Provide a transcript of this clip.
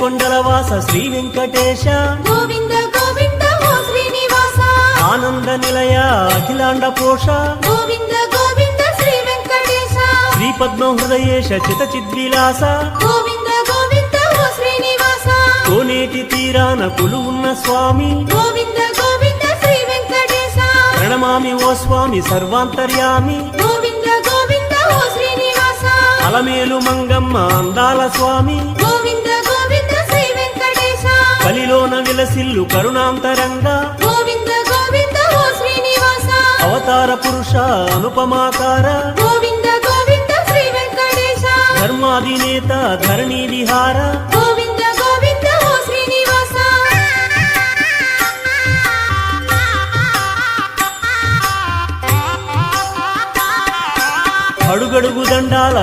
ఏడుకొండలవాస శ్రీ వెంకటేశ గోవింద గోవింద ఓ శ్రీనివాస ఆనంద నిలయ అఖిలాండ పోష గోవింద గోవింద శ్రీ వెంకటేశ శ్రీ పద్మ హృదయేశ చిత చిద్విలాస గోవింద గోవింద ఓ శ్రీనివాస కోనేటి తీరాన కొలువున్న స్వామి గోవింద గోవింద శ్రీ వెంకటేశ ప్రణమామి ఓ స్వామి సర్వాంతర్యామి గోవింద గోవింద ఓ శ్రీనివాస అలమేలు మంగమ్మ అందాల స్వామి గోవింద గోవింద శ్రీ వెంకటేశ కలిలోన విలసిల్లు కరుణాంతరంగా గోవింద గోవింద ఓ శ్రీనివాస అవతార పురుష అనుపమాకార గోవింద గోవింద శ్రీ వెంకటేశ ధర్మాధినేత ధరణి విహార గోవింద గోవింద ఓ శ్రీనివాస అడుగడుగు దండాల